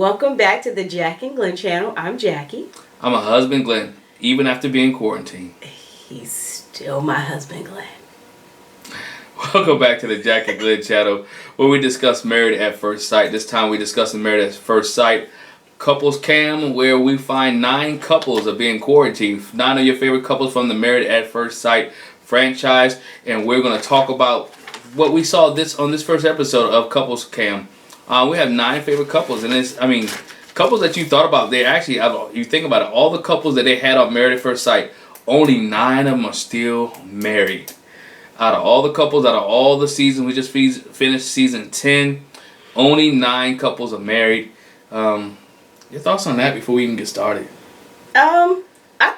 Welcome back to the Jack and Glenn channel. I'm Jackie. I'm a husband, Glenn, even after being quarantined. He's still my husband, Glenn. Welcome back to the Jack and Glenn channel, where we discuss Married at First Sight. This time we discuss Married at First Sight Couples Cam, where we find 9 couples of being quarantined. 9 of your favorite couples from the Married at First Sight franchise, and we're going to talk about what we saw on this first episode of Couples Cam. We have 9 favorite couples, and couples that you thought about. They actually, you think about it, all the couples that they had on Married at First Sight, only 9 of them are still married. Out of all the couples, out of all the seasons, we just finished season 10. Only 9 couples are married. Your thoughts on that before we even get started? I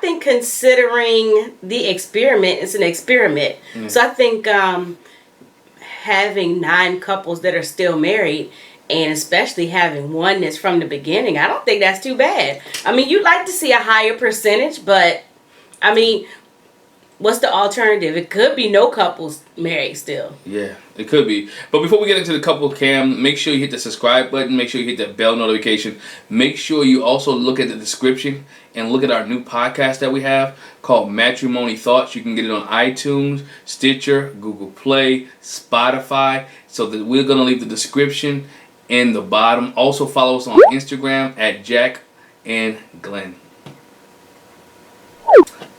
think considering the experiment, it's an experiment. So I think having 9 couples that are still married, and especially having one that's from the beginning, I don't think that's too bad. I mean, you'd like to see a higher percentage, but I mean, what's the alternative? It could be no couples married still. Yeah, it could be. But before we get into the couple cam, make sure you hit the subscribe button. Make sure you hit that bell notification. Make sure you also look at the description and look at our new podcast that we have called Matrimony Thoughts. You can get it on iTunes, Stitcher, Google Play, Spotify. So that we're going to leave the description in the bottom. Also follow us on Instagram at Jack and Glenn.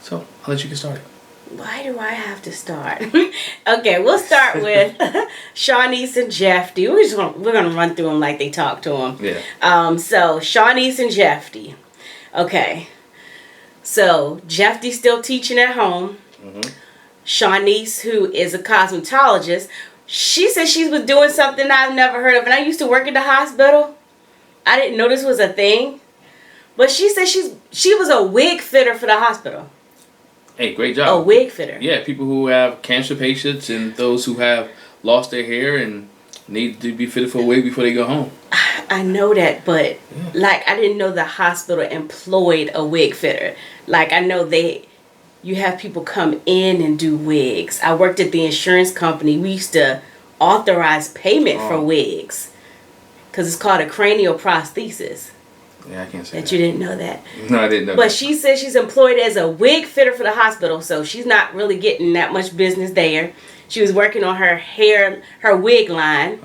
So I'll let you get started. Why do I have to start? Okay, we'll start with Shawniece and Jephte. We're gonna run through them like they talk to them. Yeah. So Shawniece and Jephte. Okay. So Jephte's still teaching at home. Shawniece, who is a cosmetologist, she said she was doing something I've never heard of. And I used to work at the hospital. I didn't know this was a thing. But she said she was a wig fitter for the hospital. Hey, great job. A wig fitter. Yeah, people who have cancer patients and those who have lost their hair and need to be fitted for a wig before they go home. I know that, but like I didn't know the hospital employed a wig fitter. Like I know you have people come in and do wigs. I worked at the insurance company. We used to authorize payment for wigs because it's called a cranial prosthesis. Yeah, I can't say that. You didn't know that. No, I didn't know But that. she said she's employed as a wig fitter for the hospital, so she's not really getting that much business there. She was working on her wig line.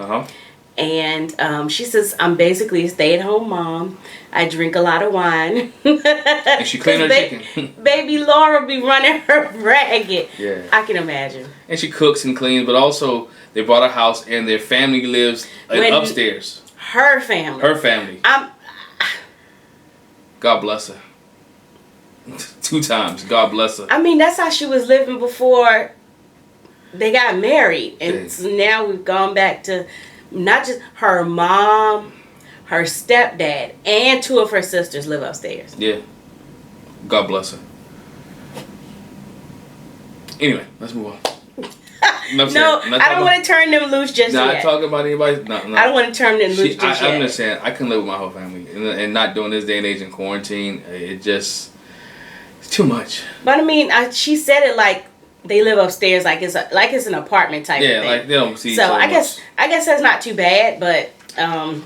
And she says, I'm basically a stay-at-home mom. I drink a lot of wine. And she clean her chicken. Baby Laura be running her ragged. Yeah. I can imagine. And she cooks and cleans, but also they bought a house and their family lives upstairs. Her family. Her family. God bless her. 2 times. God bless her. I mean, that's how she was living before they got married. And so now we've gone back to not just her mom, her stepdad, and 2 of her sisters live upstairs. Yeah. God bless her. Anyway, let's move on. No, I don't want to turn them loose just yet. Not talking about anybody. No. I don't want to turn them loose just yet. I'm just saying, I can live with my whole family. And not doing this day and age in quarantine, it's too much. But I mean, she said it like they live upstairs, like it's an apartment type of thing. Yeah, like they don't see each other. So I guess that's not too bad, but I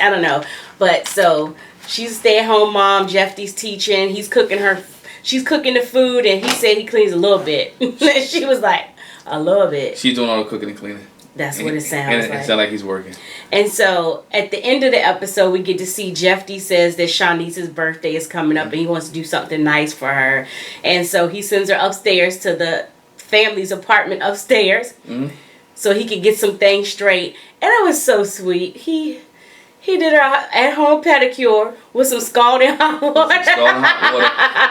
don't know. But so she's a stay-at-home mom. Jephte's teaching. She's cooking the food, and he said he cleans a little bit. She was like, a little bit. She's doing all the cooking and cleaning. That's what it sounds like. It sounds like he's working. And so at the end of the episode, we get to see Jephte says that Shawniece's birthday is coming up and he wants to do something nice for her. And so he sends her upstairs to the family's apartment upstairs so he could get some things straight. And it was so sweet. He did her at-home pedicure with some scalding hot water.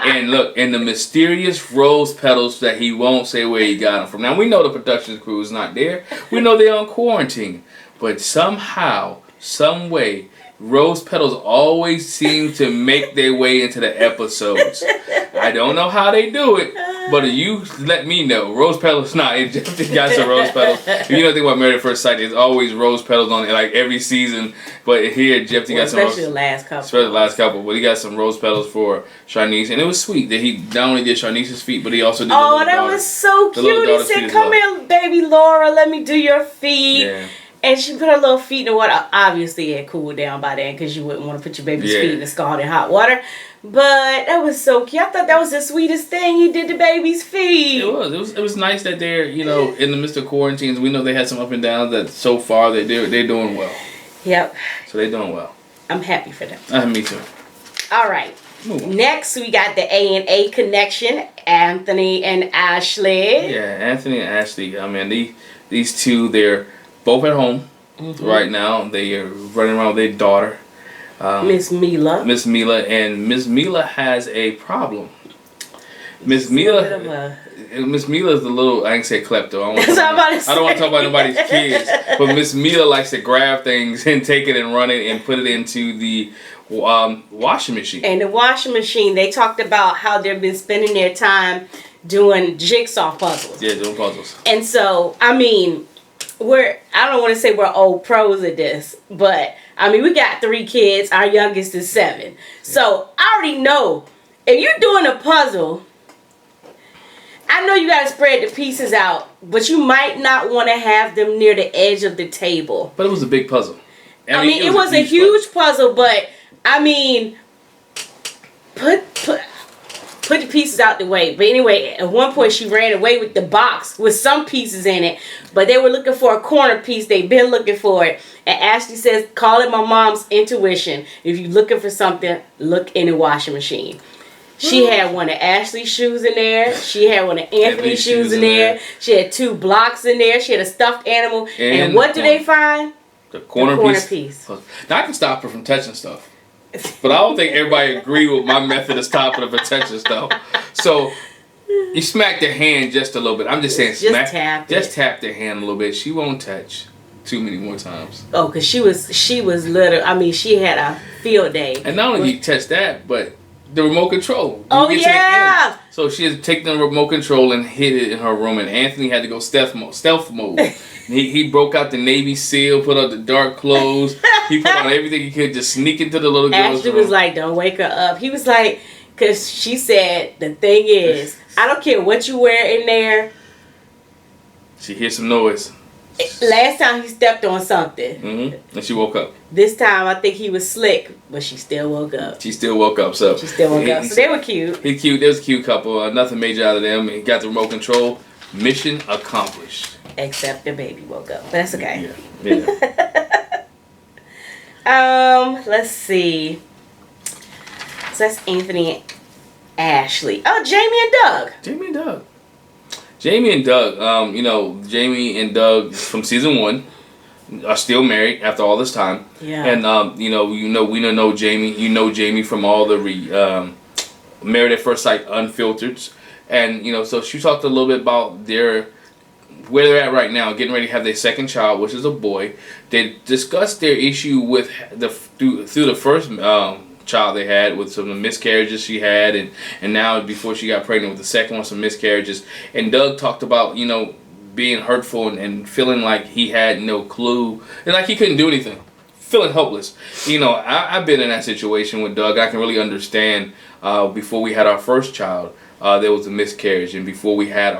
And look, and the mysterious rose petals that he won't say where he got them from. Now, we know the production crew is not there. We know they're on quarantine. But somehow, some way, rose petals always seem to make their way into the episodes. I don't know how they do it, but you let me know. Rose petals, it just got some rose petals. If you know anything about Married at First Sight, there's always rose petals on it, like every season. But here, Jephte got some rose. Especially the last couple. Especially the last couple, but he got some rose petals for Shawniece, and it was sweet that he not only did Shawniece's feet, but he also did. Oh, that was so cute. He said, "Come here, baby Laura, let me do your feet." Yeah. And she put her little feet in the water. Obviously, it cooled down by then because you wouldn't want to put your baby's feet in the scalding hot water. But that was so cute. I thought that was the sweetest thing. He did the baby's feet. It was nice that they're, in the midst of quarantines. We know they had some up and downs. That so far they're doing well. Yep. So they're doing well. I'm happy for them. Me too. All right. Next, we got the A&A connection, Anthony and Ashley. Yeah, Anthony and Ashley. I mean, these two, they're both at home right now. They are running around with their daughter. Miss Mila. Miss Mila has a problem. Miss Mila is the little, I ain't say klepto. I don't want to talk about nobody's kids. But Miss Mila likes to grab things and take it and run it and put it into the washing machine. And the washing machine, they talked about how they've been spending their time doing jigsaw puzzles. Yeah, doing puzzles. And so, I mean, I don't want to say we're old pros at this, but I mean, we got 3 kids. Our youngest is 7. So I already know if you're doing a puzzle, I know you got to spread the pieces out, but you might not want to have them near the edge of the table. But it was a big puzzle. I mean, it was a huge puzzle, but I mean, put the pieces out the way. But anyway, at one point she ran away with the box with some pieces in it, but they were looking for a corner piece. They've been looking for it. And Ashley says, call it my mom's intuition. If you're looking for something, look in the washing machine. She had one of Ashley's shoes in there. She had one of Anthony's shoes in there. She had 2 blocks in there. She had a stuffed animal. And what do they find? The corner piece. Now I can stop her from touching stuff. But I don't think everybody agree with my method of stopping her from touching stuff. So you smack their hand just a little bit. I'm just saying tap their hand a little bit. She won't touch too many more times. Oh, because she was little. I mean, she had a field day. And not only you touch that, but the remote control. Oh, yeah. So she had taken the remote control and hid it in her room, and Anthony had to go stealth mode. He broke out the Navy SEAL, put on the dark clothes. He put on everything he could, just sneak into the little girl's room. Ashley was like, don't wake her up. He was like, because she said, the thing is, I don't care what you wear in there. She hears some noise. Last time he stepped on something. And she woke up. This time I think he was slick, but she still woke up. She still woke up. So they were cute. He's cute. They was a cute couple. Nothing major out of them. He got the remote control. Mission accomplished. Except the baby woke up. But that's okay. Yeah. Let's see. So that's Anthony and Ashley. Oh, Jamie and Doug. Jamie and Doug, Jamie and Doug from season 1 are still married after all this time. Yeah. And we know Jamie. You know Jamie from all the Married at First Sight Unfiltered, and so she talked a little bit about where they're at right now, getting ready to have their second child, which is a boy. They discussed their issue with through the first child they had, with some of the miscarriages she had, and now before she got pregnant with the second one, some miscarriages. And Doug talked about being hurtful and feeling like he had no clue and like he couldn't do anything, feeling helpless. I've been in that situation with Doug. I can really understand. Before we had our first child, there was a miscarriage, and before we had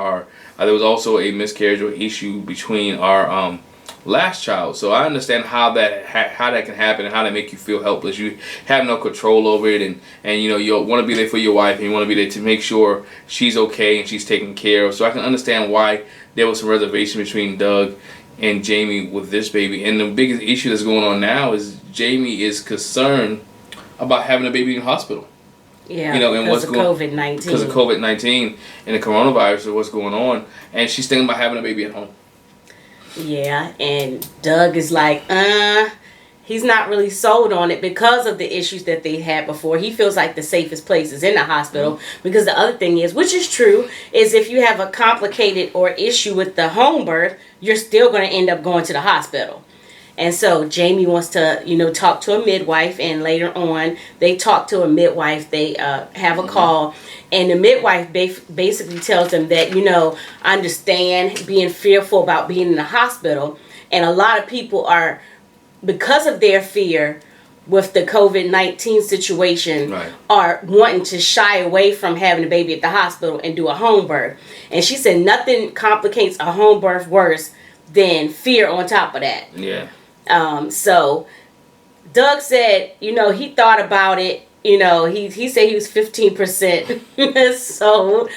there was also a miscarriage or issue between our last child. So I understand how that can happen and how that make you feel helpless. You have no control over it, and you want to be there for your wife, and you want to be there to make sure she's okay and she's taken care of. So I can understand why there was some reservation between Doug and Jamie with this baby. And the biggest issue that's going on now is Jamie is concerned about having a baby in the hospital. Yeah, because of COVID-19. Because of COVID-19 and the coronavirus and what's going on. And she's thinking about having a baby at home. Yeah, and Doug is like, he's not really sold on it because of the issues that they had before. He feels like the safest place is in the hospital. Because the other thing is, which is true, is if you have a complicated or issue with the home birth, you're still going to end up going to the hospital. And so Jamie wants to, talk to a midwife, and later on they talk to a midwife. They have a call, and the midwife basically tells them that, I understand being fearful about being in the hospital, and a lot of people are, because of their fear with the COVID-19 situation, right, are wanting to shy away from having a baby at the hospital and do a home birth. And she said nothing complicates a home birth worse then fear on top of that. Yeah. So Doug said, he thought about it. He said he was 15% sold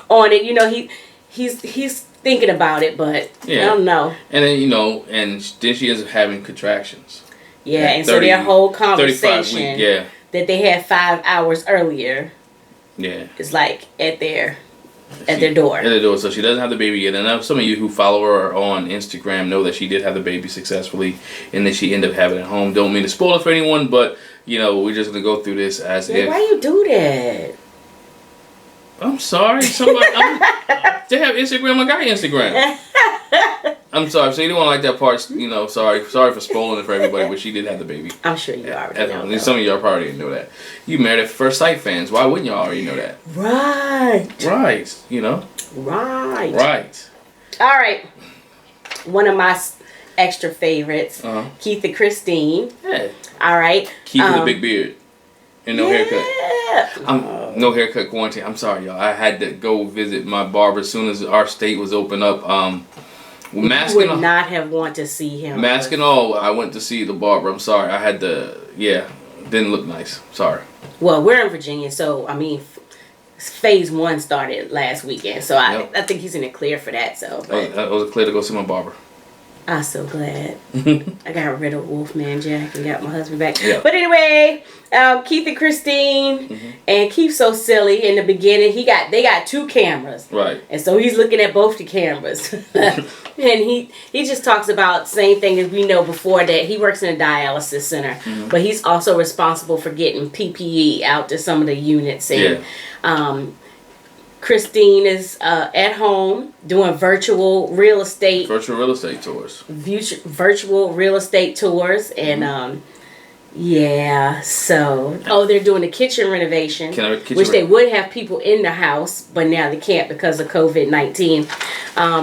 on it. He's thinking about it, but I don't know. And then and then she ends up having contractions. Yeah, and 30, so their whole conversation that they had 5 hours earlier. Yeah. Is like at their door. At their door. So she doesn't have the baby yet. And some of you who follow her on Instagram know that she did have the baby successfully, and then she ended up having it at home. Don't mean to spoil it for anyone, but we're just gonna go through this as if. Why you do that? I'm sorry. Somebody. They have Instagram. I got Instagram. I'm sorry. So you don't want to like that part. Sorry for spoiling it for everybody. But she did have the baby. I'm sure you already know. Some of y'all probably didn't know that. You Married at First Sight fans. Why wouldn't y'all already know that? Right. Right. Right. Right. All right. One of my extra favorites, Keith and Kristine. Yeah. All right. Keith with a big beard. And no haircut. No haircut quarantine. I'm sorry, y'all. I had to go visit my barber as soon as our state was open up. Mask would and not have want to see him. Mask and all, I went to see the barber. I'm sorry. I had to. Didn't look nice. Sorry. Well, we're in Virginia, so phase 1 started last weekend, so I think he's in the clear for that. So I was clear to go see my barber. I'm so glad. I got rid of Wolfman Jack and got my husband back. Yep. But anyway, Keith and Kristine, and Keith's so silly in the beginning. They got 2 cameras, right? And so he's looking at both the cameras, and he just talks about same thing as we know before, that he works in a dialysis center, but he's also responsible for getting PPE out to some of the units, and Kristine is at home doing virtual real estate tours. Virtual real estate tours, and they're doing a kitchen renovation, which they would have people in the house, but now they can't because of COVID-19.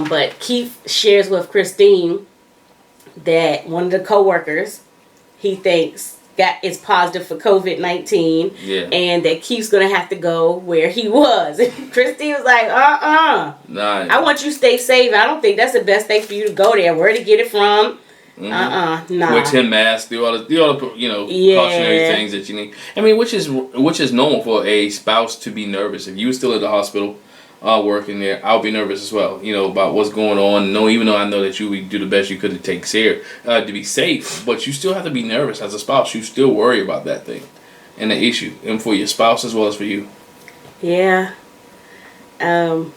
But Keith shares with Kristine that one of the coworkers he thinks is positive for COVID-19, and that Keith's gonna have to go where he was. And Kristine was like, nah. I want you to stay safe. I don't think that's the best thing for you to go there. Where to get it from? Nah. Wear 10 masks. Do all the cautionary things that you need. Which is normal for a spouse to be nervous. If you were still at the hospital, working there, I'll be nervous as well. About what's going on. No, even though I know that you would do the best you could to take care, to be safe, but you still have to be nervous as a spouse. You still worry about that thing and the issue, and for your spouse as well as for you. Yeah. And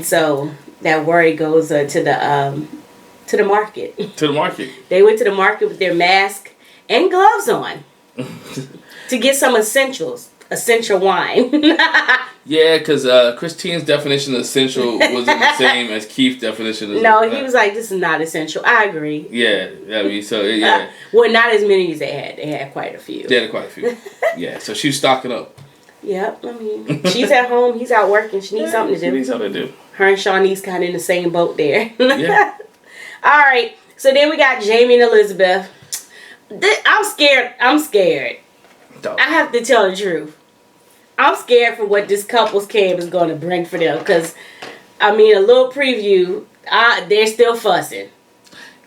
so that worry goes to the market. To the market. They went to the market with their mask and gloves on to get some essential wine. Yeah, because Kristine's definition of essential wasn't the same as Keith's definition. He was like, this is not essential. I agree. Yeah, well, not as many as they had. They had quite a few. They had quite a few. Yeah, so she's stocking up. Yep, she's at home. He's out working. She needs something to do. She needs something to do. Her and Shawniece kind of in the same boat there. Yeah. All right, so then we got Jamie and Elizabeth. I'm scared. I have to tell the truth. I'm scared for what this couple's cam is going to bring for them. Because, a little preview, they're still fussing.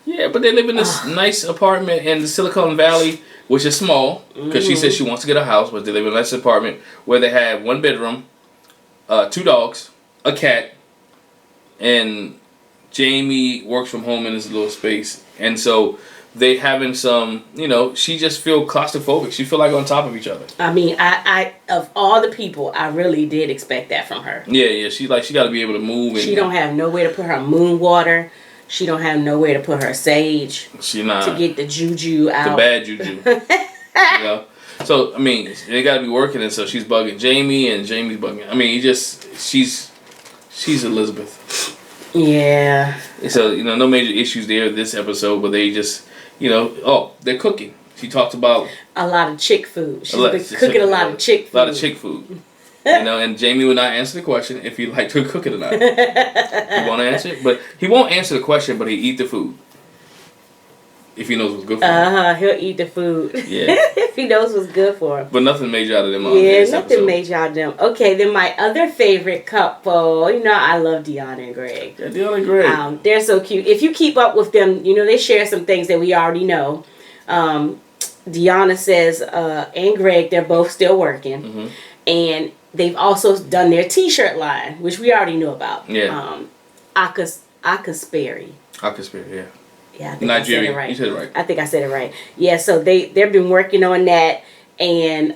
Yeah, but they live in this nice apartment in the Silicon Valley, which is small. Because she says she wants to get a house, but they live in a nice apartment where they have 1 bedroom, 2 dogs, a cat, and Jamie works from home in this little space. And so they having some, she just feel claustrophobic. She feel like on top of each other. I of all the people, I really did expect that from her. Yeah. She got to be able to move. She don't have nowhere to put her moon water. She don't have nowhere to put her sage. She not to get the juju out. The bad juju. So they got to be working, and so she's bugging Jamie, and Jamie's bugging. She's Elizabeth. Yeah. So no major issues there this episode, but they just. They're cooking. She talked about a lot of chick food. She's been cooking a lot of chick food. A lot of chick food. And Jamie would not answer the question if he liked to cook it or not. He won't answer it, but he won't answer the question, but he eat the food. if he knows what's good for him. He'll eat the food. Yeah. If he knows what's good for him. But nothing major out of them. Yeah, nothing major out of them. Okay, then my other favorite couple, you know, I love Deonna and Greg. Yeah, Deonna and Greg. They're so cute. If you keep up with them, you know, they share some things that we already know. Deonna says, and Greg, they're both still working. Mm-hmm. And they've also done their t-shirt line, which we already knew about. Yeah. Akasperry. Akasperry, yeah. Yeah, I think Nigeria. I said it right. You said it right. I think I said it right. Yeah, so they've been working on that. And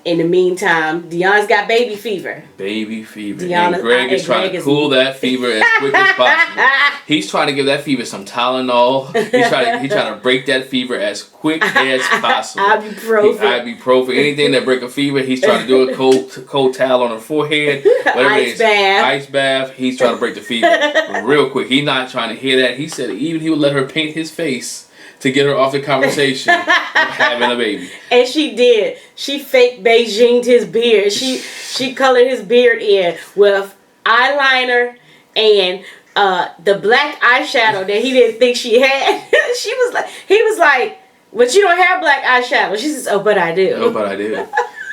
in the meantime, Deonna's got baby fever. Baby fever. And Greg is trying to cool that fever as quick as possible. He's trying to give that fever some Tylenol. He's trying to break that fever as quick as possible. Ibuprofen. Anything that break a fever, he's trying to do a cold towel on her forehead. Whatever ice bath. He's trying to break the fever real quick. He's not trying to hear that. He said even he would let her paint his face to get her off the conversation of having a baby. And she did. She fake Beijing'd his beard. She colored his beard in with eyeliner and the black eyeshadow that he didn't think she had. He was like, but you don't have black eyeshadow. She says, oh, but I do. Oh, but I do.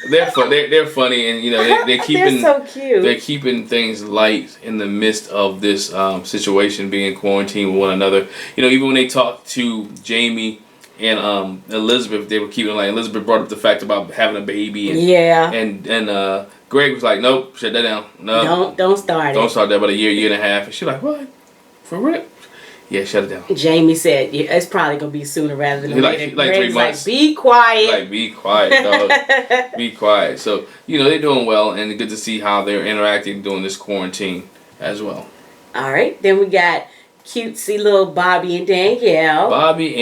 They're funny, and you know they're keeping they're so cute. They're keeping things light in the midst of this situation, being quarantined with one another. You know, even when they talked to Jamie and Elizabeth, they were keeping like Elizabeth brought up the fact about having a baby, and Greg was like, nope, shut that down. No, don't start that. About a year and a half, and she's like, what? For real? Yeah, shut it down. Jamie said, yeah, it's probably going to be sooner rather than later. Like 3 months. Like, be quiet. Like, be quiet, dog. Be quiet. So, you know, they're doing well, and good to see how they're interacting during this quarantine as well. All right. Then we got cutesy little Bobby and Danielle. Bobby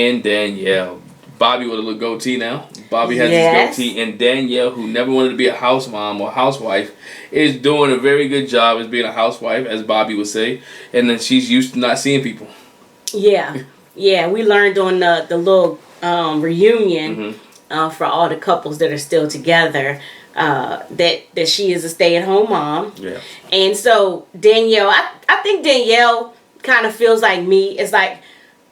with a little goatee now. Bobby has his goatee, and Danielle, who never wanted to be a house mom or housewife, is doing a very good job as being a housewife, as Bobby would say, and then she's used to not seeing people. Yeah, we learned on the little reunion for all the couples that are still together that she is a stay-at-home mom. Yeah. And so Danielle, I think Danielle kind of feels like me. It's like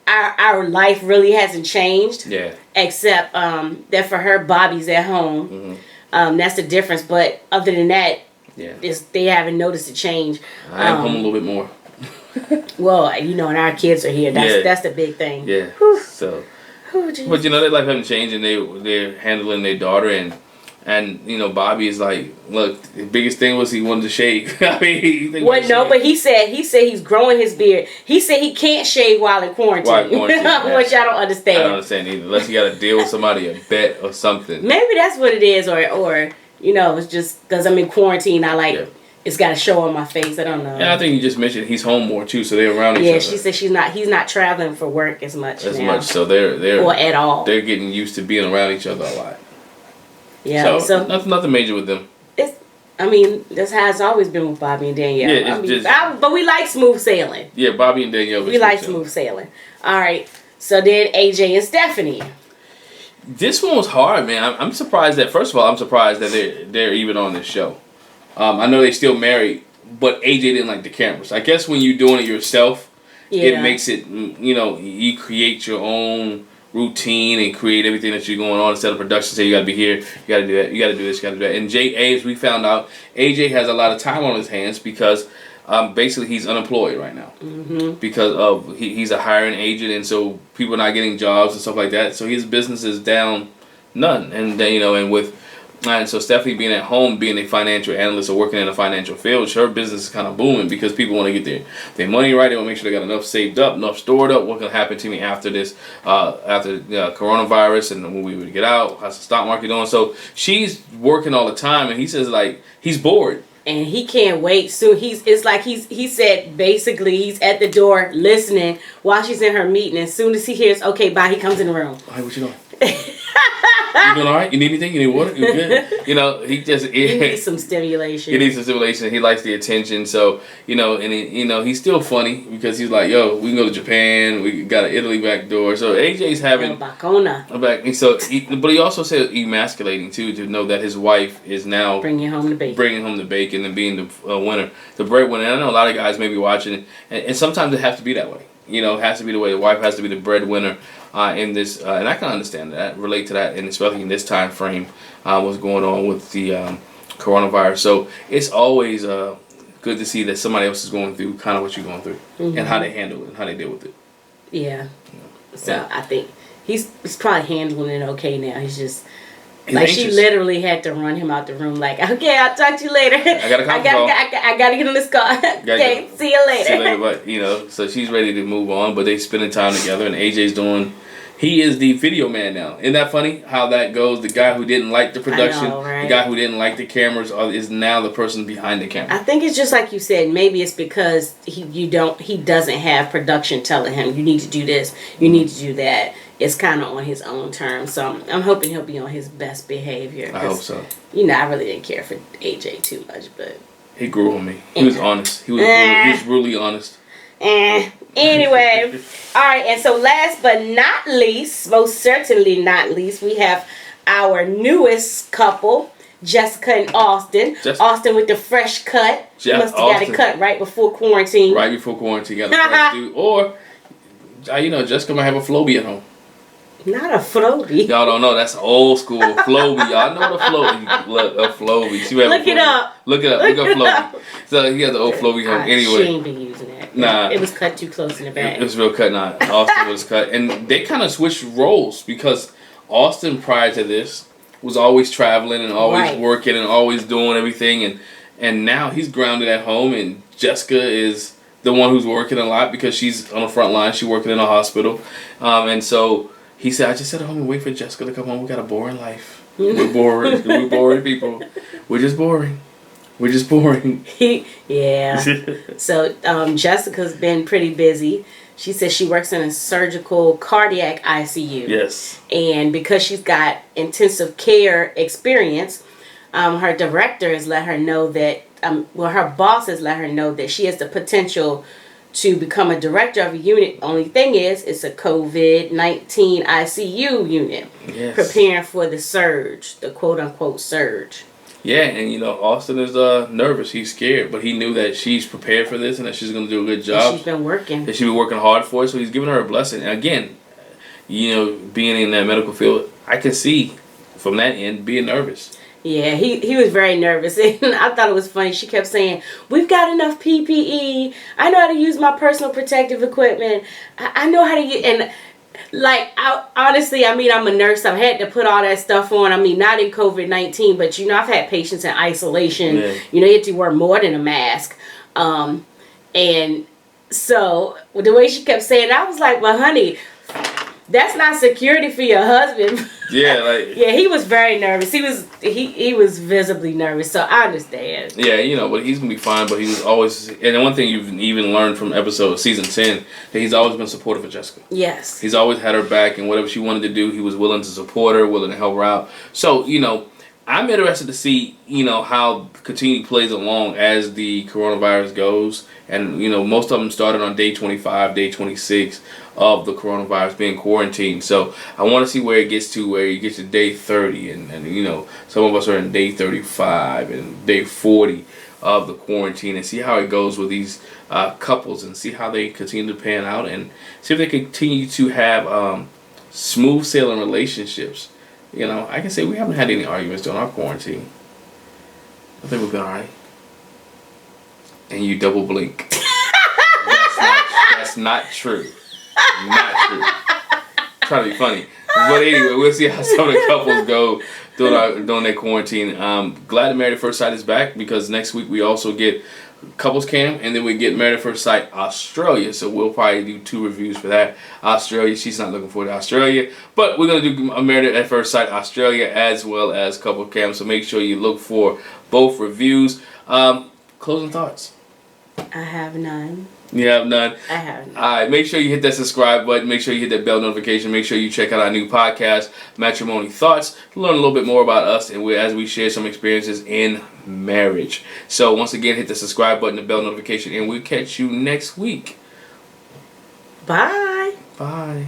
our life really hasn't changed. Yeah. Except that for her, Bobby's at home. That's the difference. But other than that, they haven't noticed a change. I am home a little bit more. Well, you know, and our kids are here. That's the big thing. Yeah. So, but you know, their life hasn't changed, and they're handling their daughter, and you know, Bobby is like, look, the biggest thing was he wanted to shave. I mean, but he said he's growing his beard. He said he can't shave while in quarantine. Which I don't understand. I don't understand either. Unless you got to deal with somebody, a bet or something. Maybe that's what it is, or you know, it's just because I'm in quarantine. I like. Yeah. It's got to show on my face. I don't know. Yeah, I think you just mentioned he's home more too, so they're around each other. Yeah, she said he's not traveling for work as much now. So they're or at all. They're getting used to being around each other a lot. Yeah. So nothing major with them. That's how it's always been with Bobby and Danielle. Yeah, but we like smooth sailing. Yeah, Bobby and Danielle. We like smooth sailing. All right. So then AJ and Stephanie. This one was hard, man. I'm surprised that I'm surprised that they're even on this show. I know they still married, but AJ didn't like the cameras. I guess when you're doing it yourself, it makes it, you know, you create your own routine and create everything that you're going on instead of production. Say you got to be here, you got to do that, you got to do this, you got to do that. And as we found out, AJ has a lot of time on his hands because basically he's unemployed right now because of he's a hiring agent, and so people are not getting jobs and stuff like that. So his business is down none, and then, you know, and so Stephanie being at home, being a financial analyst or working in a financial field, her business is kind of booming because people want to get their money right. They want to make sure they got enough saved up, enough stored up. What's going to happen to me after this, after coronavirus, and when we would get out? How's the stock market doing? So she's working all the time, and he says like he's bored. And he can't wait. So he said basically he's at the door listening while she's in her meeting. As soon as he hears, okay, bye, he comes in the room. Hey, what you doing? You doing all right? You need anything? You need water? You good? You know, he needs some stimulation. He needs some stimulation. He likes the attention. So, you know, and he's still funny because he's like, yo, we can go to Japan. We got an Italy back door. So AJ's having but he also said emasculating too, to know that his wife is now bringing home the bacon and then being the winner, the breadwinner. And I know a lot of guys may be watching it, and sometimes it has to be that way. has to be the way. The wife has to be the breadwinner in this, and I can understand that, relate to that, and especially in this time frame, what's going on with the coronavirus. So it's always good to see that somebody else is going through kind of what you're going through, and how they handle it and how they deal with it. Yeah. So I think he's probably handling it okay now. He's just like, she literally had to run him out the room. Like, okay, I'll talk to you later. I gotta get on this call. Okay, see you later. See you later. But so she's ready to move on. But they spending time together, and AJ's doing. He is the video man now. Isn't that funny how that goes? The guy who didn't like the production, the guy who didn't like the cameras, is now the person behind the camera. I think it's just like you said. Maybe it's because he doesn't have production telling him, you need to do this, you need to do that. It's kind of on his own terms. So I'm hoping he'll be on his best behavior. I hope so. I really didn't care for AJ too much, but he grew on me. He was honest. He was really honest. Anyway, all right, and so last but not least, most certainly not least, we have our newest couple, Jessica and Austin. Austin with the fresh cut. He must have got it cut right before quarantine. Right before quarantine, got the fresh dude. Or, Jessica might have a Flowbee at home. Not a Flowbee. Y'all don't know. That's old school Flowbee. Y'all know the Flowbee. Look, Flowbee. Look it up. Look it up. Look up Flowbee. So he has the old Flowbee home. Anyway. She ain't been using that. Nah. It was cut too close in the back. It was real cut. Nah. Austin was cut. And they kind of switched roles because Austin, prior to this, was always traveling and always working and always doing everything. And now he's grounded at home, and Jessica is the one who's working a lot because she's on the front line. She's working in a hospital. And so he said, I just sat at home and wait for Jessica to come home. We got a boring life. We're boring. We're boring people. We're just boring. We're just boring. Yeah. So Jessica's been pretty busy. She says she works in a surgical cardiac ICU. Yes. And because she's got intensive care experience, her director has let her know that, her boss has let her know that she has the potential to become a director of a unit. Only thing is, it's a COVID-19 ICU unit. Yes. Preparing for the surge, the quote-unquote surge. Yeah, and Austin is nervous. He's scared, but he knew that she's prepared for this and that she's going to do a good job. And she's been working. That she's been working hard for it, so he's giving her a blessing. And again, being in that medical field, I can see from that end being nervous. Yeah, he was very nervous, and I thought it was funny. She kept saying, we've got enough PPE. I know how to use my personal protective equipment. I know how to use, and honestly, I'm a nurse. I've had to put all that stuff on. Not in COVID-19, but I've had patients in isolation. Yeah. You have to wear more than a mask. And so the way she kept saying it, I was like, well, honey, that's not security for your husband. Yeah, yeah, he was very nervous. He was visibly nervous, so I understand. Yeah, but he's gonna be fine. But he was always, and one thing you've even learned from season 10, that he's always been supportive of Jessica. Yes. He's always had her back, and whatever she wanted to do, he was willing to support her, willing to help her out. So I'm interested to see how Continue plays along as the coronavirus goes, and most of them started on day 25, day 26 of the coronavirus being quarantined. So I want to see where it gets to, where you get to day 30, and some of us are in day 35 and day 40 of the quarantine, and see how it goes with these couples, and see how they continue to pan out, and see if they continue to have smooth sailing relationships. I can say we haven't had any arguments during our quarantine. I think we've been alright. And you double blink. That's not true. Not true. Trying to be funny. But anyway, we'll see how some of the couples go during their quarantine. Glad that Married at First Sight is back, because next week we also get Couples Cam, and then we get Married at First Sight Australia. So we'll probably do 2 reviews for that. Australia, she's not looking forward to Australia, but we're going to do Married at First Sight Australia as well as Couple Cam. So make sure you look for both reviews. Closing thoughts? I have none. You have none? I have none. Alright, make sure you hit that subscribe button. Make sure you hit that bell notification. Make sure you check out our new podcast, Matrimony Thoughts, to learn a little bit more about us and as we share some experiences in marriage. So once again, hit the subscribe button, the bell notification, and we'll catch you next week. Bye. Bye.